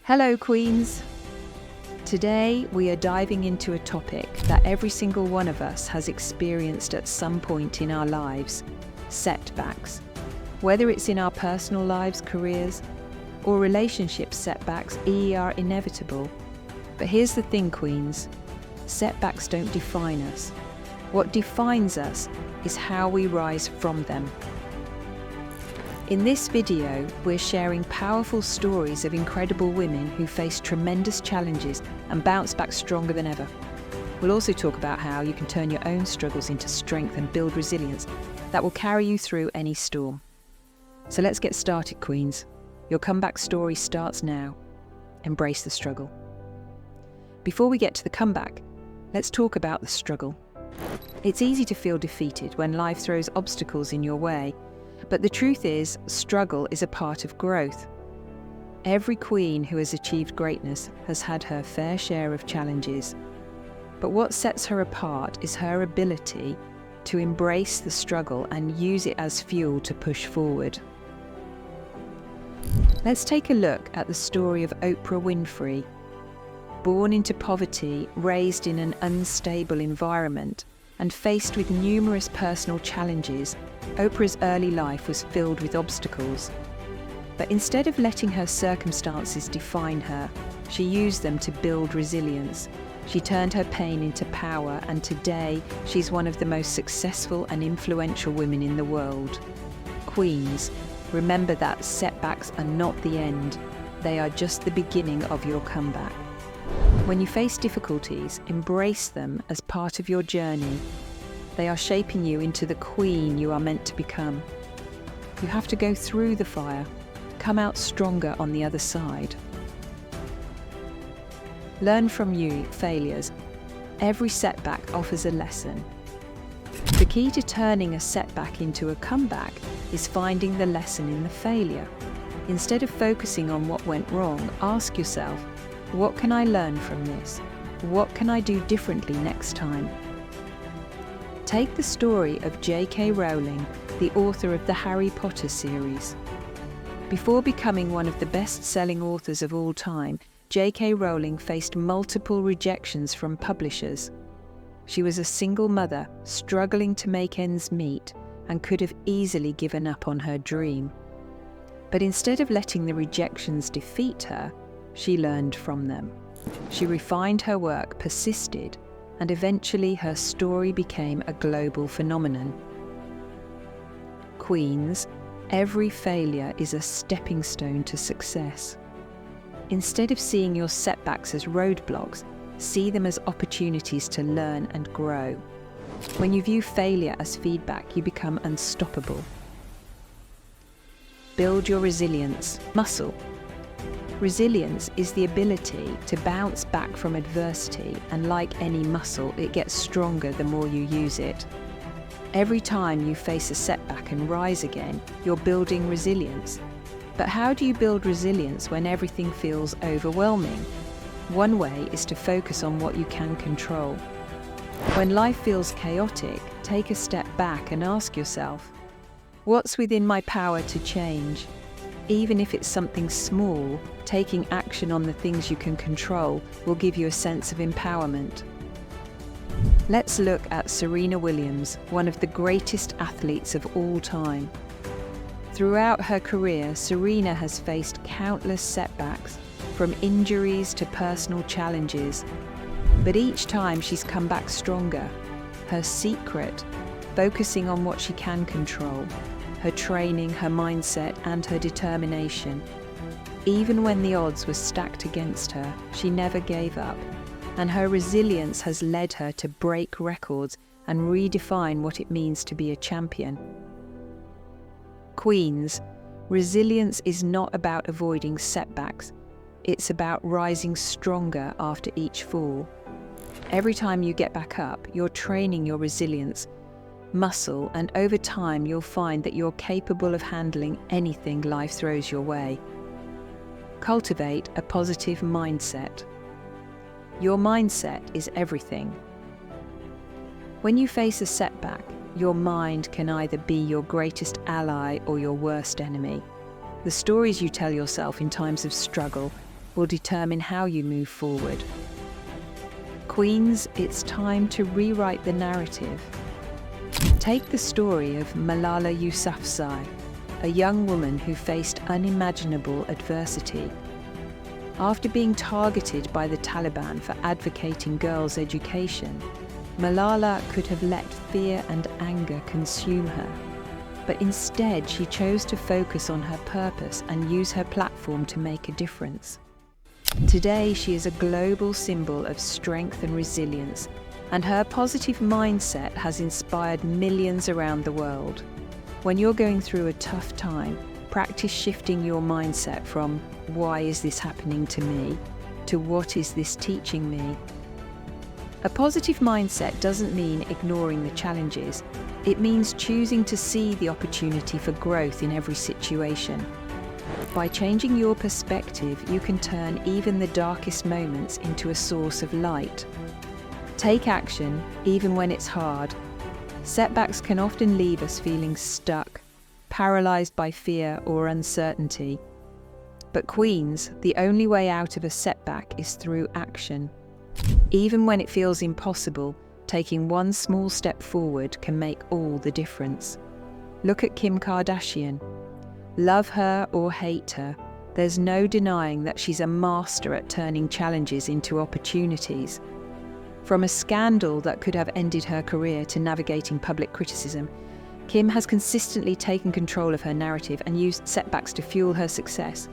Hello, Queens! Today, we are diving into a topic that every single one of us has experienced at some point in our lives: setbacks. Whether it's in our personal lives, careers, or relationship setbacks, are inevitable. But here's the thing, Queens. Setbacks don't define us. What defines us is how we rise from them. In this video, we're sharing powerful stories of incredible women who face tremendous challenges and bounce back stronger than ever. We'll also talk about how you can turn your own struggles into strength and build resilience that will carry you through any storm. So let's get started, Queens. Your comeback story starts now. Embrace the struggle. Before we get to the comeback, let's talk about the struggle. It's easy to feel defeated when life throws obstacles in your way. But the truth is, struggle is a part of growth. Every queen who has achieved greatness has had her fair share of challenges. But what sets her apart is her ability to embrace the struggle and use it as fuel to push forward. Let's take a look at the story of Oprah Winfrey. Born into poverty, raised in an unstable environment, and faced with numerous personal challenges, Oprah's early life was filled with obstacles. But instead of letting her circumstances define her, she used them to build resilience. She turned her pain into power, and today she's one of the most successful and influential women in the world. Queens, remember that setbacks are not the end. They are just the beginning of your comeback. When you face difficulties, embrace them as part of your journey. They are shaping you into the queen you are meant to become. You have to go through the fire, come out stronger on the other side. Learn from your failures. Every setback offers a lesson. The key to turning a setback into a comeback is finding the lesson in the failure. Instead of focusing on what went wrong, ask yourself, what can I learn from this? What can I do differently next time? Take the story of J.K. Rowling, the author of the Harry Potter series. Before becoming one of the best-selling authors of all time, J.K. Rowling faced multiple rejections from publishers. She was a single mother, struggling to make ends meet, and could have easily given up on her dream. But instead of letting the rejections defeat her, she learned from them. She refined her work, persisted, and eventually her story became a global phenomenon. Queens, every failure is a stepping stone to success. Instead of seeing your setbacks as roadblocks, see them as opportunities to learn and grow. When you view failure as feedback, you become unstoppable. Build your resilience muscle. Resilience is the ability to bounce back from adversity, and like any muscle, it gets stronger the more you use it. Every time you face a setback and rise again, you're building resilience. But how do you build resilience when everything feels overwhelming? One way is to focus on what you can control. When life feels chaotic, take a step back and ask yourself, what's within my power to change? Even if it's something small, taking action on the things you can control will give you a sense of empowerment. Let's look at Serena Williams, one of the greatest athletes of all time. Throughout her career, Serena has faced countless setbacks, from injuries to personal challenges. But each time she's come back stronger. Her secret, focusing on what she can control. Her training, her mindset, and her determination. Even when the odds were stacked against her, she never gave up, and her resilience has led her to break records and redefine what it means to be a champion. Queens, resilience is not about avoiding setbacks, it's about rising stronger after each fall. Every time you get back up, you're training your resilience muscle, and over time you'll find that you're capable of handling anything life throws your way. Cultivate a positive mindset. Your mindset is everything. When you face a setback, your mind can either be your greatest ally or your worst enemy. The stories you tell yourself in times of struggle will determine how you move forward. Queens, it's time to rewrite the narrative. Take the story of Malala Yousafzai, a young woman who faced unimaginable adversity. After being targeted by the Taliban for advocating girls' education, Malala could have let fear and anger consume her. But instead, she chose to focus on her purpose and use her platform to make a difference. Today, she is a global symbol of strength and resilience, and her positive mindset has inspired millions around the world. When you're going through a tough time, practice shifting your mindset from "why is this happening to me?" to "what is this teaching me?" A positive mindset doesn't mean ignoring the challenges. It means choosing to see the opportunity for growth in every situation. By changing your perspective, you can turn even the darkest moments into a source of light. Take action, even when it's hard. Setbacks can often leave us feeling stuck, paralyzed by fear or uncertainty. But Queens, the only way out of a setback is through action. Even when it feels impossible, taking one small step forward can make all the difference. Look at Kim Kardashian. Love her or hate her, there's no denying that she's a master at turning challenges into opportunities. From a scandal that could have ended her career to navigating public criticism, Kim has consistently taken control of her narrative and used setbacks to fuel her success.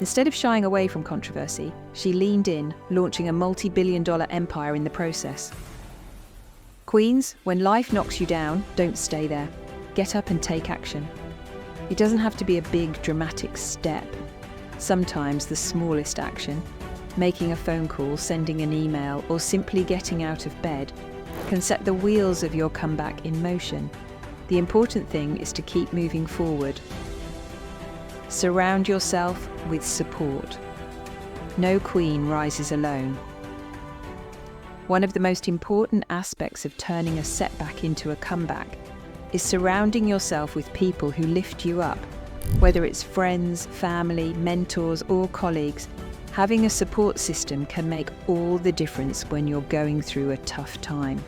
Instead of shying away from controversy, she leaned in, launching a multi-billion-dollar empire in the process. Queens, when life knocks you down, don't stay there. Get up and take action. It doesn't have to be a big, dramatic step. Sometimes the smallest action, making a phone call, sending an email, or simply getting out of bed, can set the wheels of your comeback in motion. The important thing is to keep moving forward. Surround yourself with support. No queen rises alone. One of the most important aspects of turning a setback into a comeback is surrounding yourself with people who lift you up. Whether it's friends, family, mentors, or colleagues, having a support system can make all the difference when you're going through a tough time.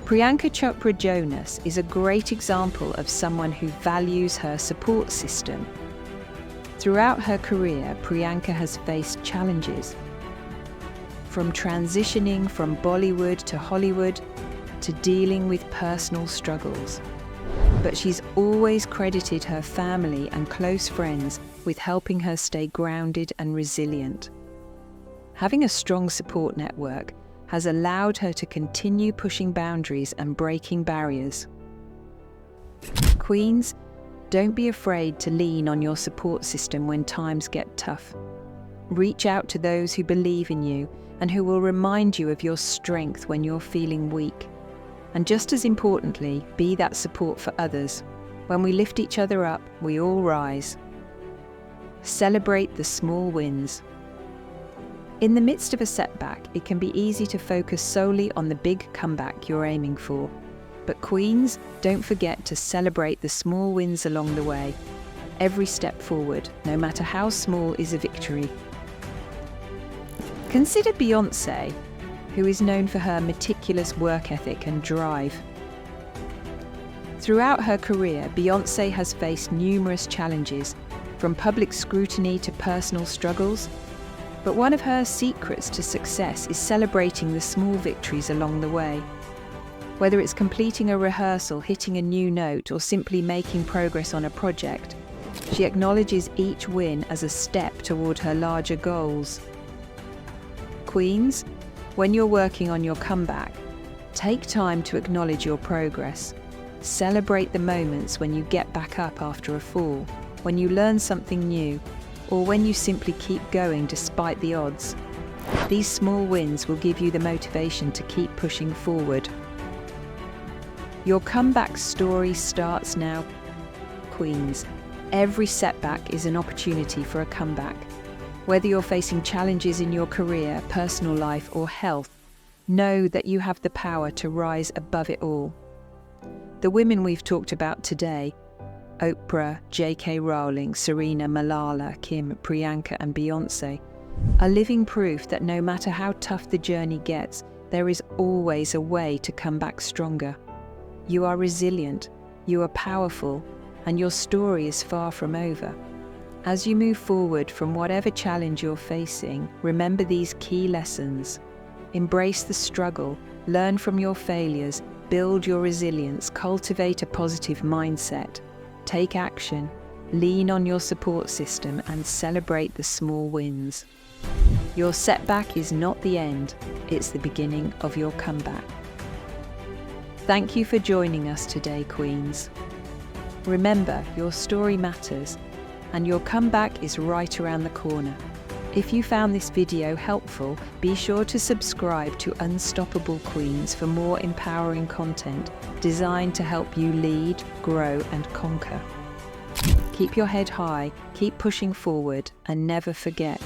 Priyanka Chopra Jonas is a great example of someone who values her support system. Throughout her career, Priyanka has faced challenges. From transitioning from Bollywood to Hollywood, to dealing with personal struggles. But she's always credited her family and close friends with helping her stay grounded and resilient. Having a strong support network has allowed her to continue pushing boundaries and breaking barriers. Queens, don't be afraid to lean on your support system when times get tough. Reach out to those who believe in you and who will remind you of your strength when you're feeling weak. And just as importantly, be that support for others. When we lift each other up, we all rise. Celebrate the small wins. In the midst of a setback, it can be easy to focus solely on the big comeback you're aiming for. But Queens, don't forget to celebrate the small wins along the way. Every step forward, no matter how small, is a victory. Consider Beyoncé, who is known for her meticulous work ethic and drive. Throughout her career, Beyoncé has faced numerous challenges, from public scrutiny to personal struggles. But one of her secrets to success is celebrating the small victories along the way. Whether it's completing a rehearsal, hitting a new note, or simply making progress on a project, she acknowledges each win as a step toward her larger goals. Queens, when you're working on your comeback, take time to acknowledge your progress. Celebrate the moments when you get back up after a fall, when you learn something new, or when you simply keep going despite the odds. These small wins will give you the motivation to keep pushing forward. Your comeback story starts now, Queens. Every setback is an opportunity for a comeback. Whether you're facing challenges in your career, personal life, or health, know that you have the power to rise above it all. The women we've talked about today Oprah, J.K. Rowling, Serena, Malala, Kim, Priyanka, and Beyonce, are living proof that no matter how tough the journey gets, there is always a way to come back stronger. You are resilient, you are powerful, and your story is far from over. As you move forward from whatever challenge you're facing, remember these key lessons. Embrace the struggle, learn from your failures, build your resilience, cultivate a positive mindset, take action, lean on your support system, and celebrate the small wins. Your setback is not the end, it's the beginning of your comeback. Thank you for joining us today, Queens. Remember, your story matters, and your comeback is right around the corner. If you found this video helpful, be sure to subscribe to Unstoppable Queens for more empowering content designed to help you lead, grow, and conquer. Keep your head high, keep pushing forward, and never forget,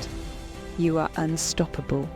you are unstoppable.